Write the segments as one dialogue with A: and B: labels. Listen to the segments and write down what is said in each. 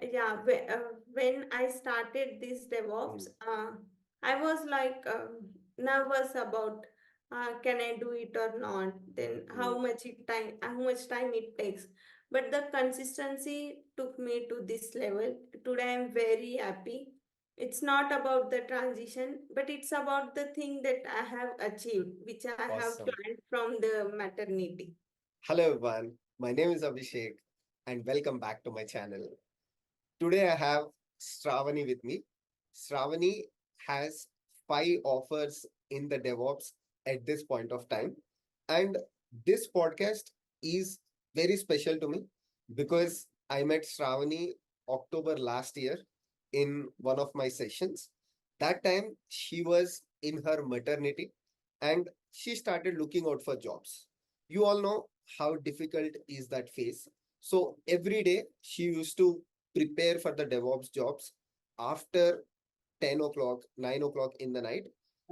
A: Yeah, when I started this DevOps,
B: Mm,
A: I was like nervous about can I do it or not? Then
B: mm.
A: how much time it takes. But the consistency took me to this level. Today I'm very happy. It's not about the transition, but it's about the thing that I have achieved, which I have
B: Awesome.
A: planned from the maternity.
B: Hello everyone, my name is Abhishek and welcome back to my channel. Today I have Shravani with me. Shravani has 5 offers in the DevOps at this point of time. And this podcast is very special to me because I met Shravani October last year in one of my sessions. That time she was in her maternity and she started looking out for jobs. You all know how difficult is that phase. So every day she used to prepare for the DevOps jobs after 10 o'clock, 9 o'clock in the night.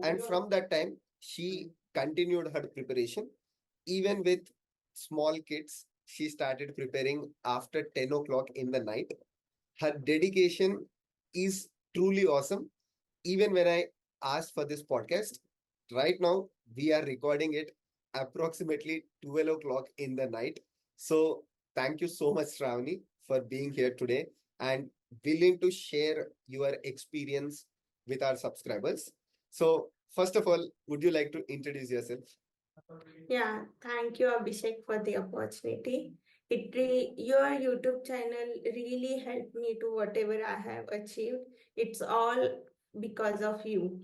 B: And from that time, she continued her preparation. Even with small kids, she started preparing after 10 o'clock in the night. Her dedication is truly awesome. Even when I asked for this podcast, right now we are recording it approximately 12 o'clock in the night. So thank you so much, Shravani, for being here today and willing to share your experience with our subscribers. So, first of all, would you like to introduce yourself?
A: Yeah, thank you, Abhishek, for the opportunity. Your YouTube channel really helped me to whatever I have achieved. It's all because of you.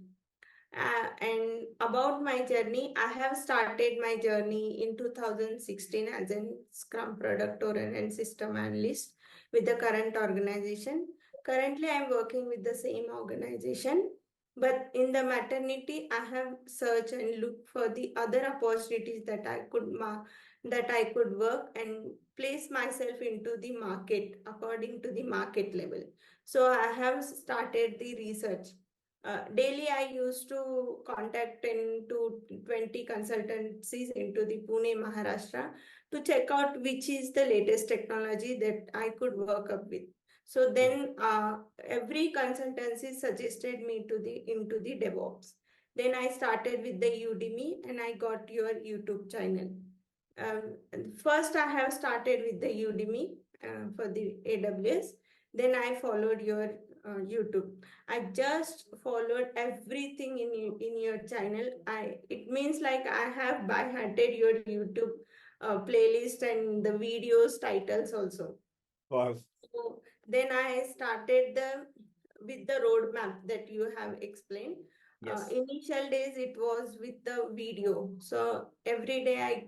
A: And about my journey, I have started my journey in 2016 as a Scrum product owner and system analyst with the current organization. Currently, I'm working with the same organization, but in the maternity, I have searched and looked for the other opportunities that I could work and place myself into the market according to the market level. So I have started the research. Daily, I used to contact 10 to 20 consultancies into the Pune, Maharashtra to check out which is the latest technology that I could work up with. So then, every consultancy suggested me to the into the DevOps. Then I started with the Udemy, and I got your YouTube channel. First, I have started with the Udemy for the AWS. Then I followed your YouTube. I just followed everything in your channel. It means like I have by hearted your YouTube playlist and the videos titles also.
B: Wow.
A: So then I started the with the roadmap that you have explained.
B: Yes.
A: Initial days it was with the video. So every day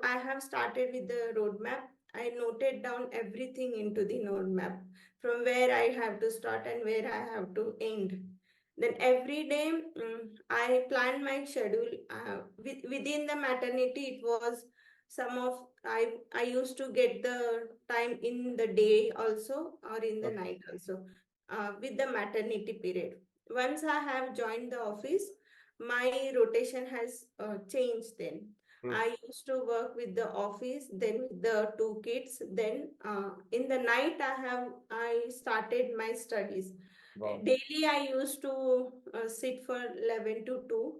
A: I have started with the roadmap. I noted down everything into the roadmap from where I have to start and where I have to end. Then every day I planned my schedule. Within the maternity, it was some of I used to get the time in the day also or in the
B: Okay.
A: night also with the maternity period. Once I have joined the office, my rotation has changed. Then
B: Hmm.
A: I used to work with the office, then with the two kids. Then in the night, I started my studies.
B: Wow.
A: Daily, I used to sit for 11 to 2,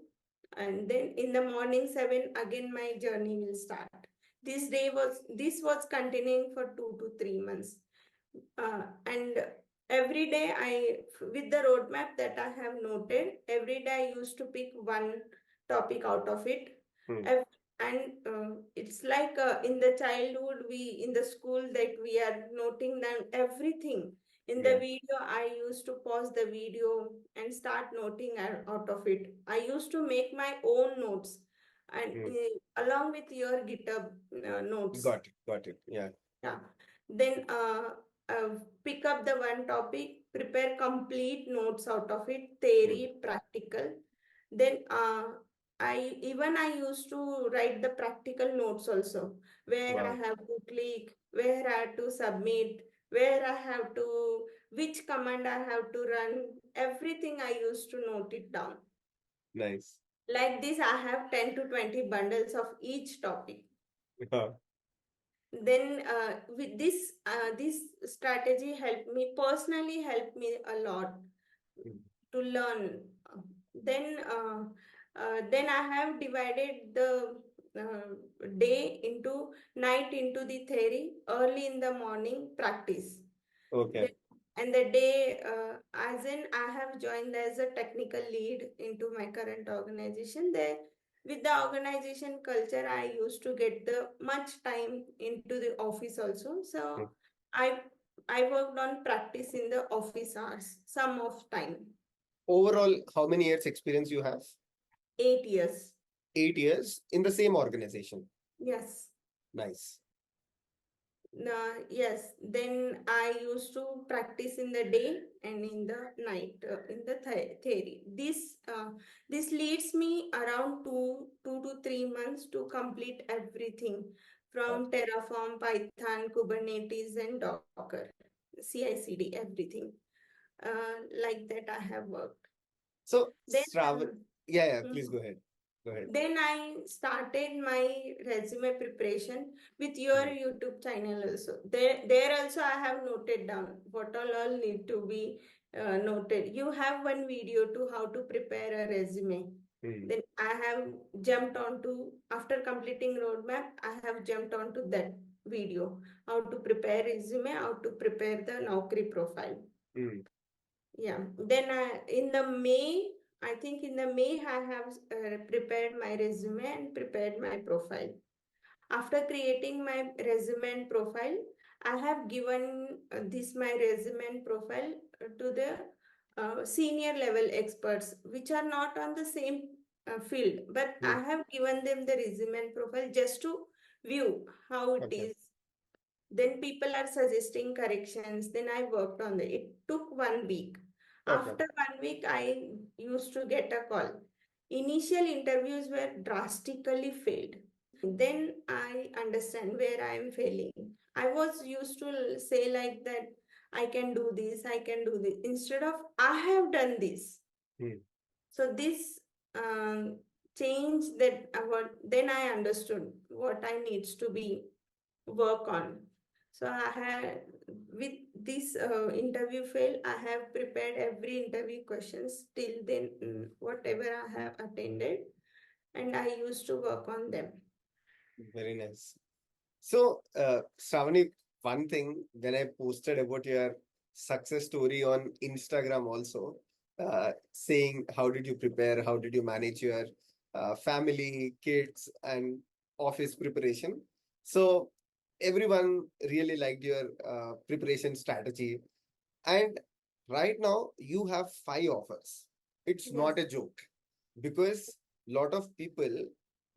A: and then in the morning 7 again my journey will start. This was continuing for 2 to 3 months. And every day with the roadmap that I have noted, every day I used to pick one topic out of it.
B: Hmm.
A: Ev- and it's like in the childhood, in the school that we are noting down everything. In the
B: Yeah.
A: video, I used to pause the video and start noting out of it. I used to make my own notes and
B: Hmm.
A: along with your GitHub notes.
B: Got it. Got it. Yeah.
A: Yeah. Then pick up the one topic, prepare complete notes out of it,
B: Hmm.
A: theory, practical. Then I used to write the practical notes also, where I
B: Wow.
A: have to click, where I have to submit, where I have to, which command I have to run. Everything I used to note it down.
B: Nice.
A: Like this, I have 10 to 20 bundles of each topic. Then with this strategy helped me a lot
B: Mm.
A: to learn. Then then I have divided the day into night into the theory, early in the morning practice.
B: Okay.
A: Then, and the day, as in I have joined as a technical lead into my current organization. There, with the organization culture, I used to get the much time into the office also.
B: Mm.
A: So I I worked on practice in the office hours, some of time.
B: Overall, how many years experience you have?
A: 8 years.
B: 8 years in the same organization.
A: Yes.
B: Nice.
A: Yes, then I used to practice in the day and in the night in the theory. This leads me around 2 to 3 months to complete everything
B: Okay.
A: from Terraform, Python, Kubernetes, and Docker, CI/CD, everything. Like that, I have worked.
B: So,
A: Then.
B: Shravan, yeah, please
A: Mhm.
B: go ahead. Go ahead.
A: Then I started my resume preparation with your
B: Mm.
A: YouTube channel also. There also I have noted down what all need to be noted. You have one video to how to prepare a resume.
B: Mm.
A: Then I have jumped onto, after completing roadmap, I have jumped onto that video, how to prepare resume, how to prepare the Naukri profile.
B: Mm.
A: Yeah. Then in the May, I think in the May, I have prepared my resume and prepared my profile. After creating my resume and profile, I have given this my resume and profile to the senior level experts, which are not on the same field, but
B: Mm.
A: I have given them the resume and profile just to view how it
B: Okay.
A: is. Then people are suggesting corrections. Then I worked on it. It took 1 week.
B: Okay.
A: After 1 week, I used to get a call. Initial interviews were drastically failed. Then I understand where I am failing. I was used to say like that, I can do this, I can do this. Instead of, I have done this.
B: Mm.
A: So this um, change that then I understood what I needs to be work on. So I had, with this interview fail, I have prepared every interview questions till then, whatever I have attended, and I used to work on them.
B: Very nice. So, Shravani, one thing when I posted about your success story on Instagram also, saying how did you prepare, how did you manage your family, kids, and office preparation. So, everyone really liked your preparation strategy. And right now, you have 5 offers. It's
A: Yes.
B: not a joke because lot of people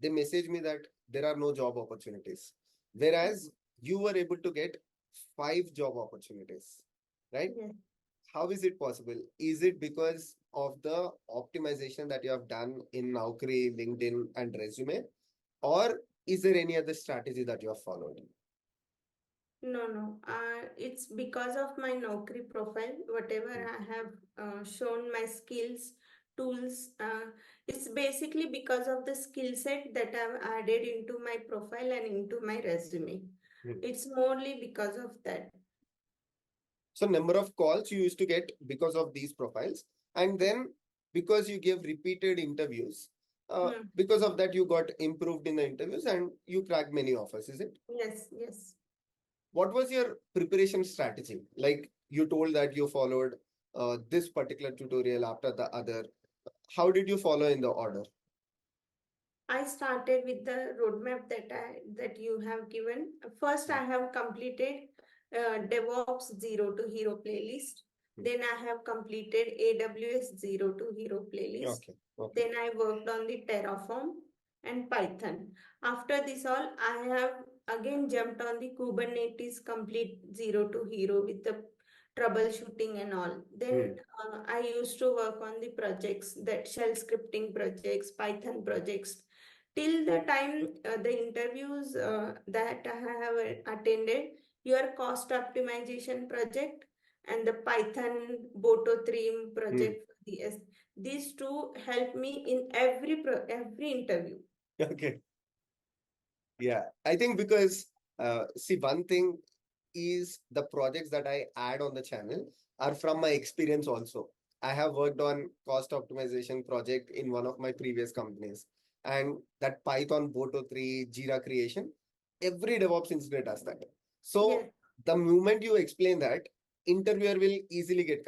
B: they message me that there are no job opportunities, whereas you were able to get 5 job opportunities, right?
A: Yes.
B: How is it possible? Is it because of the optimization that you have done in Naukri, LinkedIn, and resume, or is there any other strategy that you have followed?
A: No, no. It's because of my Naukri profile, whatever
B: Hmm.
A: I have shown my skills, tools. It's basically because of the skill set that I've added into my profile and into my resume.
B: Hmm.
A: It's morely because of that.
B: So number of calls you used to get because of these profiles, and then because you gave repeated interviews,
A: Hmm.
B: because of that you got improved in the interviews and you cracked many offers. Is it?
A: Yes, yes.
B: What was your preparation strategy? Like you told that you followed this particular tutorial after the other. How did you follow in the order?
A: I started with the roadmap that you have given. First,
B: Hmm.
A: I have completed DevOps Zero to Hero playlist.
B: Hmm.
A: Then I have completed AWS Zero to Hero playlist.
B: Okay. Okay.
A: Then I worked on the Terraform and Python. After this all, I have again jumped on the Kubernetes complete Zero to Hero with the troubleshooting and all.
B: Hmm.
A: Then I used to work on the projects, that shell scripting projects, Python projects, till the time the interviews that I have attended, your cost optimization project and the Python Boto theme
B: Hmm.
A: project for the these two help me in every interview.
B: Okay. Yeah. I think because See, one thing is the projects that I add on the channel are from my experience also. I have worked on cost optimization project in one of my previous companies, and that Python Boto 3 Jira creation, every DevOps engineer does that. So
A: Yes,
B: the moment you explain that, interviewer will easily get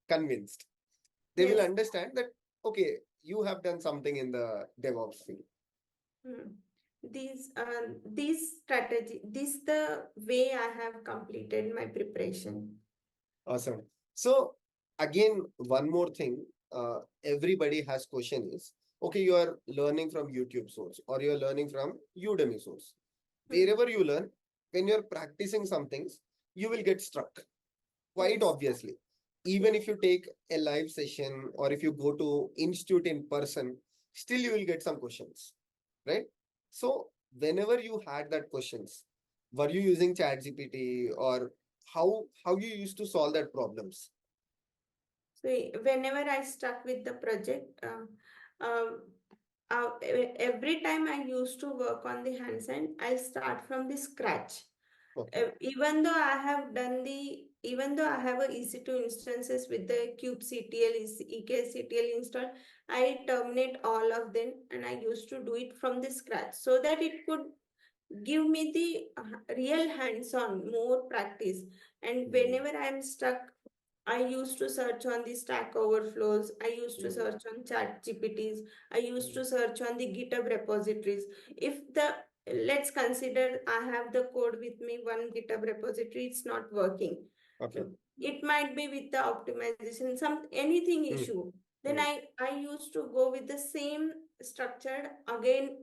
B: convinced. They will
A: yes.
B: understand that, okay, you have done something in the DevOps field.
A: Hmm. These strategy, this the way I have completed my preparation.
B: Awesome. So again, one more thing, everybody has question is, okay, you are learning from YouTube source or you're learning from Udemy source.
A: Hmm.
B: Wherever you learn, when you're practicing some things, you will get struck, quite
A: Yes,
B: obviously. Even
A: yes.
B: if you take a live session or if you go to institute in person, still you will get some questions, right? So whenever you had that questions, were you using ChatGPT or how you used to solve that problems?
A: So whenever I stuck with the project, um, every time I used to work on the handstand, I'll start from the scratch.
B: Okay.
A: Even though I have a EC2 instances with the kubectl EKSCTL installed, I terminate all of them and I used to do it from the scratch so that it could give me the real hands-on more practice. And
B: Mm,
A: whenever I am stuck, I used to search on the Stack Overflows, I used to
B: mm,
A: search on Chat GPTs, I used
B: mm,
A: to search on the GitHub repositories. If the Let's consider I have the code with me, one GitHub repository, it's not working.
B: okay.
A: It might be with the optimization, some anything
B: Mm,
A: issue. Then
B: mm,
A: I used to go with the same structured again,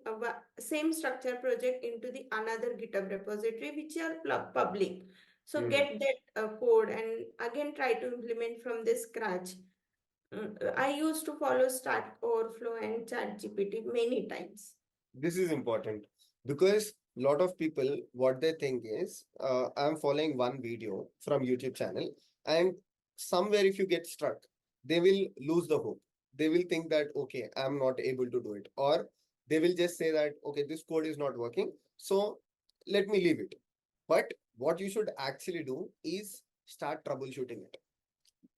A: same structure project into the another GitHub repository which are public. So
B: mm.
A: get that code and again try to implement from the scratch. I used to follow Stack Overflow and Chat GPT many times.
B: This is important because lot of people what they think is I'm following one video from YouTube channel, and somewhere if you get struck, they will lose the hope. They will think that okay, I'm not able to do it, or they will just say that okay, this code is not working, so let me leave it. But what you should actually do is start troubleshooting it.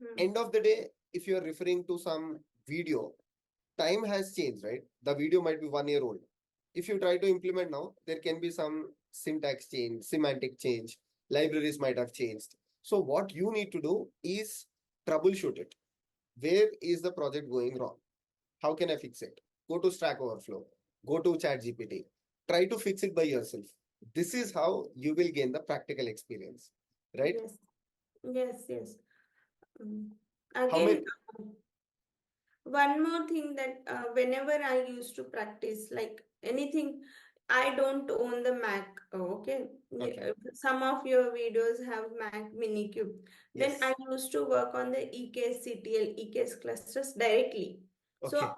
A: Hmm.
B: End of the day, if you are referring to some video, time has changed, right? The video might be 1 year old. If you try to implement now, there can be some syntax change, semantic change, libraries might have changed. So what you need to do is troubleshoot it. Where is the project going wrong? How can I fix it? Go to Stack Overflow, go to ChatGPT, try to fix it by yourself. This is how you will gain the practical experience, right?
A: Yes, yes, yes. Mm.
B: How many?
A: Again, one more thing that whenever I used to practice, like anything, I don't own the Mac. Okay.
B: Okay.
A: Some of your videos have Mac Minikube. Then I
B: Yes.
A: used to work on the EKSCTL, EKS clusters directly. So
B: Okay.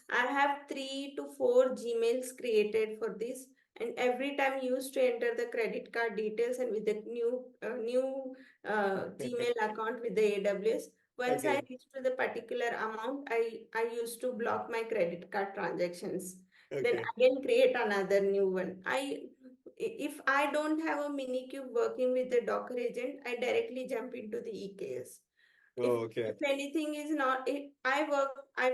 A: I have 3 to 4 Gmails created for this. And every time I used to enter the credit card details and with the new Gmail account with the AWS, once I
B: Okay.
A: reach to the particular amount, I used to block my credit card transactions. Then
B: Okay.
A: again create another new one. If I don't have a minikube working with the Docker agent, I directly jump into the EKS.
B: Oh, okay.
A: If anything is not, I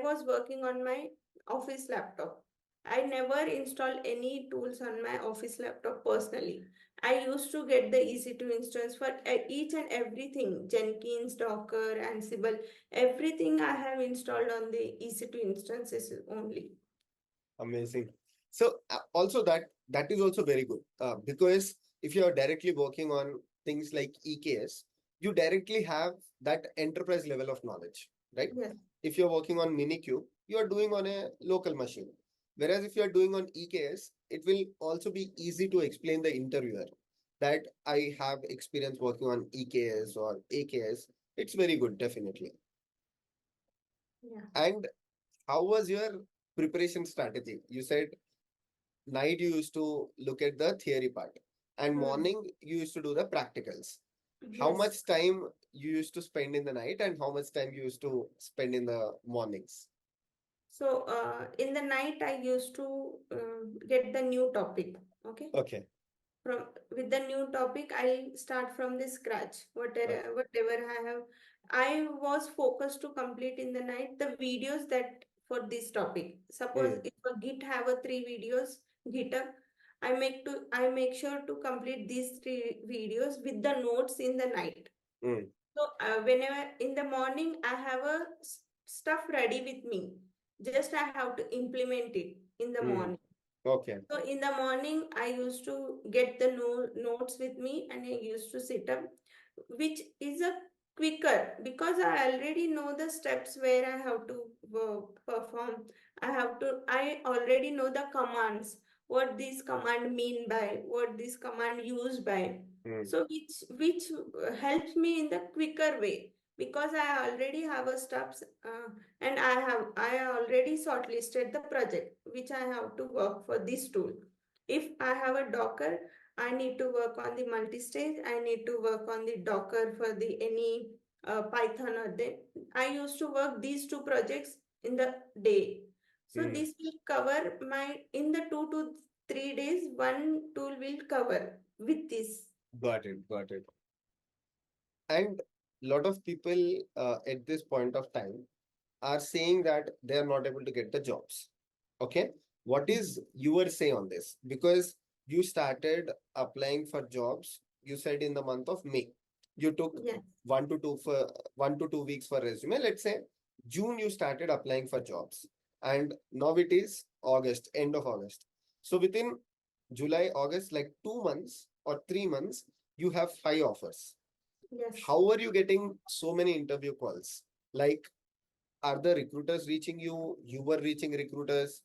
A: was working on my office laptop. I never install any tools on my office laptop personally. I used to get the EC2 instance for each and everything, Jenkins, Docker, Ansible, everything I have installed on the EC2 instances only.
B: Amazing. So also that is also very good because if you are directly working on things like EKS, you directly have that enterprise level of knowledge, right?
A: Yes,
B: If you're working on Minikube, you are doing on a local machine. Whereas if you are doing on EKS, it will also be easy to explain the interviewer that I have experience working on EKS or AKS. It's very good, definitely.
A: yeah.
B: And how was your preparation strategy? You said night you used to look at the theory part and
A: Hmm.
B: morning you used to do the practicals. How
A: Yes.
B: much time you used to spend in the night and how much time you used to spend in the mornings?
A: So in the night, I used to get the new topic. Okay.
B: Okay.
A: from with the new topic, I'll start from the scratch. Whatever I have, I was focused to complete in the night the videos that for this topic. Suppose
B: Mm,
A: if a Git have a three videos, GitHub, I make sure to complete these three videos with the notes in the night.
B: mm,
A: So whenever in the morning I have a stuff ready with me, just I have to implement it in the
B: mm.
A: morning.
B: Okay.
A: So in the morning, I used to get the notes with me and I used to sit up, which is a quicker because I already know the steps where I have to perform. I already know the commands, what this command mean by, what this command used by.
B: Mm,
A: So which helps me in the quicker way because I already have a steps and I already shortlisted the project which I have to work for this tool. If I have a Docker, I need to work on the multi-stage. I need to work on the Docker for the any Python or the. I used to work these two projects in the day. So
B: mm.
A: this will cover my in the 2 to 3 days. One tool will cover with this.
B: Got it. Got it. And lot of people at this point of time are saying that they are not able to get the jobs. Okay. What is your say on this? Because you started applying for jobs, you said in the month of May. You took
A: Yes.
B: 1 to 2 weeks for resume. Let's say June you started applying for jobs. And now it is August, end of August. So within July, August, like 2 months or 3 months, you have 5 offers.
A: Yes.
B: How are you getting so many interview calls? Like, are the recruiters reaching you? You were reaching recruiters?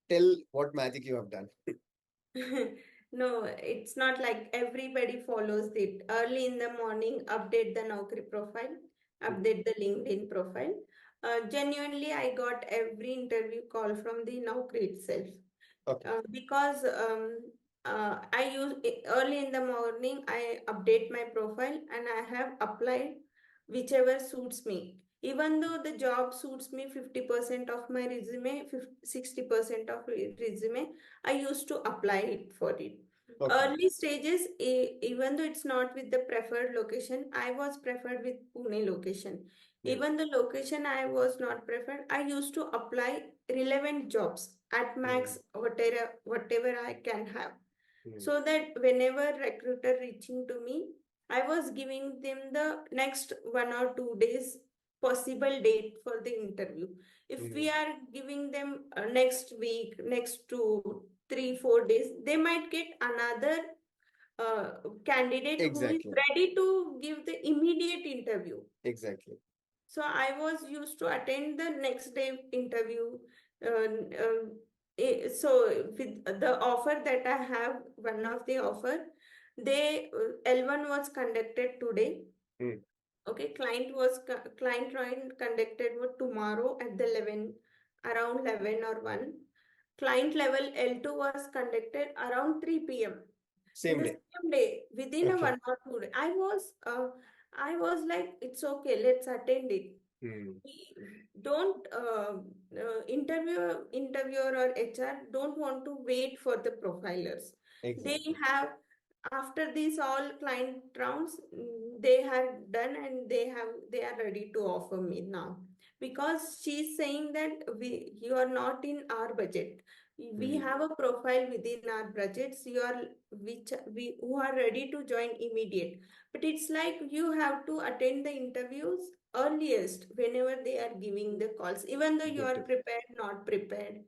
B: Tell what magic you have done.
A: No, it's not like everybody follows it. Early in the morning, update the Naukri profile,
B: Hmm.
A: update the LinkedIn profile. Genuinely, I got every interview call from the Naukri itself.
B: Okay.
A: Because I use early in the morning, I update my profile and I have applied whichever suits me. Even though the job suits me 50% of my resume, 60% of resume, I used to apply it for it.
B: Okay.
A: Early stages, even though it's not with the preferred location, I was preferred with Pune location.
B: Hmm.
A: Even the location I was not preferred, I used to apply relevant jobs at
B: Hmm.
A: max whatever I can have.
B: Hmm.
A: So that whenever recruiter reaching to me, I was giving them the next 1 or 2 days possible date for the interview. If
B: Hmm.
A: we are giving them next week, next 2, 3, 4 days, they might get another uh, candidate who is
B: Exactly.
A: ready to give the immediate interview.
B: Exactly.
A: So I was used to attend the next day interview. So with the offer that I have, one of the offer, L1 was conducted today.
B: Hmm.
A: Okay, client round conducted was tomorrow at the 11 around 11 or 1. Client level L2 was conducted around 3 p.m. In
B: Same
A: the
B: day.
A: same day, within a
B: Okay.
A: 1 or 2 day. I was like, it's okay, let's attend it.
B: Hmm.
A: Don't interviewer or HR don't want to wait for the profilers. They
B: Exactly.
A: have after these all client rounds, they have done and they are ready to offer me now because she's saying that we you are not in our budget. We
B: Hmm.
A: have a profile within our budgets. You are which we who are ready to join immediate, but it's like you have to attend the interviews earliest whenever they are giving the calls, even though you
B: Good
A: are
B: to
A: prepared, not prepared.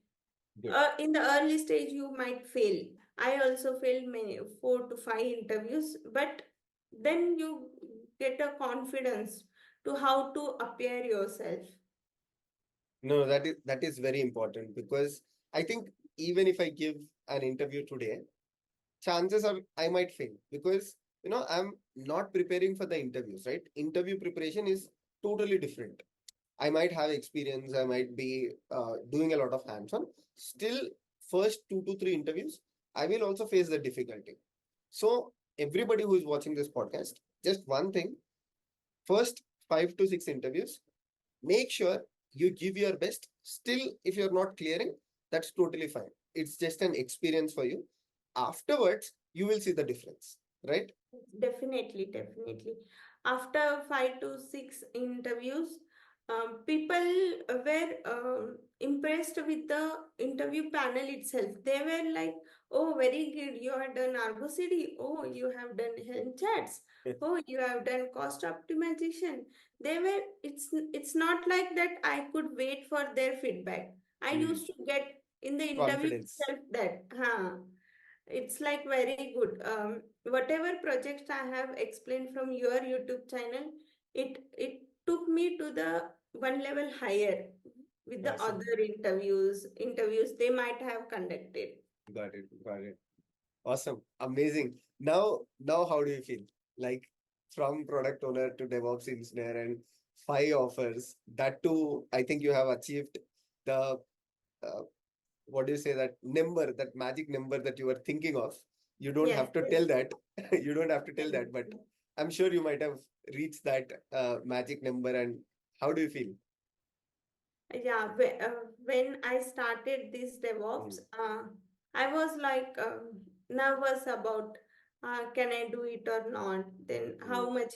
B: good.
A: In the early stage, you might fail. I also failed many 4 to 5 interviews, but then you get a confidence to how to appear yourself.
B: No, that is very important because I think even if I give an interview today, chances are I might fail because I'm not preparing for the interviews, right? Interview preparation is totally different. I might have experience, I might be doing a lot of hands-on. Still, first 2 to 3 interviews, I will also face the difficulty. So, everybody who is watching this podcast, just one thing: first 5 to 6 interviews, make sure you give your best. Still, if you're not clearing, that's totally fine. It's just an experience for you. Afterwards, you will see the difference, right?
A: Definitely, definitely. After 5 to 6 interviews, people were impressed with the interview panel itself. They were like, "Oh, very good! You have done Argo CD. Oh, you have done Helm charts. Oh, you have done cost optimization." They were. It's not like that. I could wait for their feedback. I
B: Mm.
A: used to get in the interview
B: Confidence.
A: itself that, it's like very good. Whatever projects I have explained from your YouTube channel, it took me to the one level higher with the
B: Awesome.
A: other interviews they might have conducted.
B: Got it. Got it. Awesome. Amazing. Now how do you feel? Like from product owner to DevOps engineer and 5 offers, that too, I think you have achieved the, uh, what do you say, that number, that magic number that you were thinking of. You don't
A: Yes,
B: have to
A: yes,
B: tell that. You don't have to tell
A: yes.
B: that, but I'm sure you might have reached that magic number. And how do you feel?
A: Yeah, when I started this DevOps,
B: Mm,
A: I was like nervous about can I do it or not? Then
B: mm.
A: how much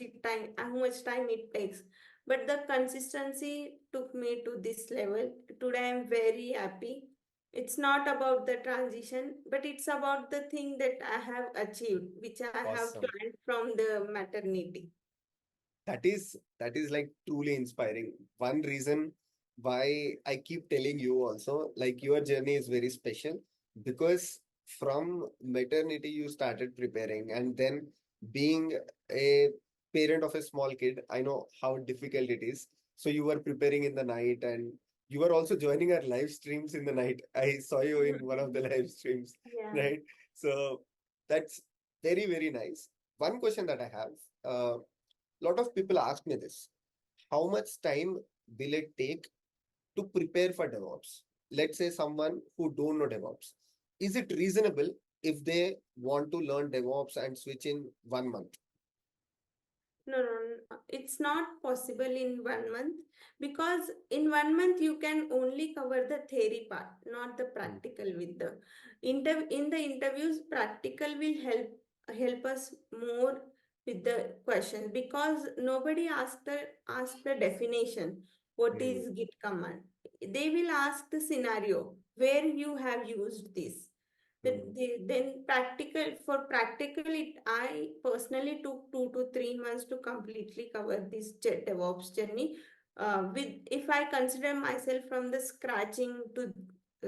A: time it takes. But the consistency took me to this level. Today I'm very happy. It's not about the transition, but it's about the thing that I have achieved, which I have
B: Awesome.
A: climbed from the maternity.
B: That is like truly inspiring. One reason why I keep telling you also, like your journey is very special, because from maternity you started preparing, and then being a parent of a small kid, I know how difficult it is. So you were preparing in the night, and you were also joining our live streams in the night. I saw you in one of the live streams,
A: Yeah.
B: right? So that's very, very nice. One question that I have, lot of people ask me this: how much time will it take to prepare for DevOps? Let's say someone who don't know DevOps. Is it reasonable if they want to learn DevOps and switch in 1 month?
A: No, no, no, it's not possible in 1 month, because in 1 month you can only cover the theory part, not the
B: Mm,
A: practical. With the in the interviews, practical will help us more with the questions, because nobody ask the definition. What
B: mm,
A: is Git command? They will ask the scenario where you have used this.
B: mm,
A: Then practical it, I personally took 2 to 3 months to completely cover this DevOps journey. With If I consider myself from the scratching to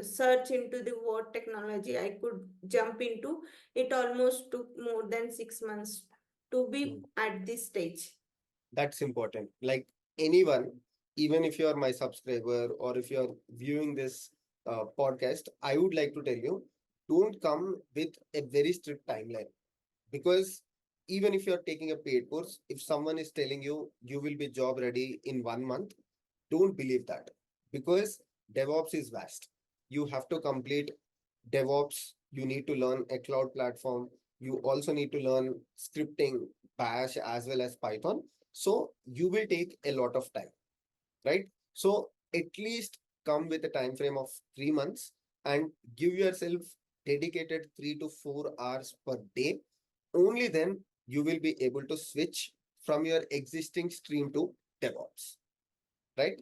A: search into the what technology I could jump into, it almost took more than 6 months to be
B: mm.
A: at this stage.
B: That's important. Like anyone, even if you are my subscriber or if you are viewing this podcast, I would like to tell you, don't come with a very strict timeline. Because even if you're taking a paid course, if someone is telling you you will be job ready in 1 month, don't believe that. Because DevOps is vast. You have to complete DevOps, you need to learn a cloud platform, you also need to learn scripting, Bash as well as Python. So you will take a lot of time, right? So at least come with a time frame of 3 months and give yourself dedicated 3 to 4 hours per day. Only then you will be able to switch from your existing stream to DevOps, right?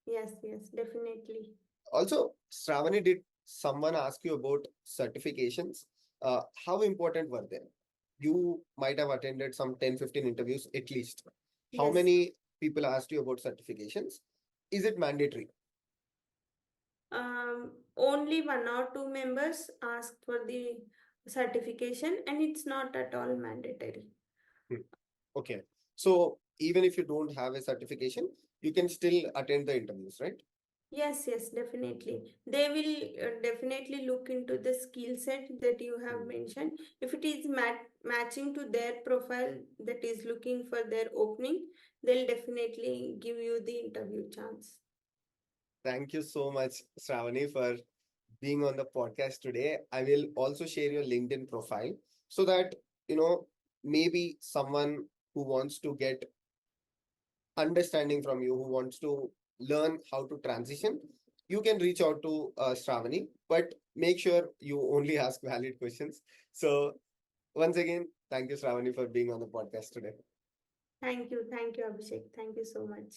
A: Yes, yes, definitely.
B: Also, Shravani, did someone ask you about certifications? How important were they? You might have attended some 10-15 interviews at least. How
A: Yes.
B: many people asked you about certifications? Is it mandatory?
A: Only 1 or 2 members asked for the certification, and it's not at all mandatory.
B: Hmm. Okay. So even if you don't have a certification, you can still attend the interviews, right?
A: Yes, yes, definitely. They will definitely look into the skill set that you have
B: Hmm.
A: mentioned. If it is matching to their profile that is looking for their opening, they'll definitely give you the interview chance.
B: Thank you so much, Shravani, for being on the podcast today. I will also share your LinkedIn profile so that, you know, maybe someone who wants to get understanding from you, who wants to learn how to transition, you can reach out to Shravani, but make sure you only ask valid questions. So Once again, thank you, Shravani, for being on the podcast today.
A: Thank you, Abhishek. Thank you so much.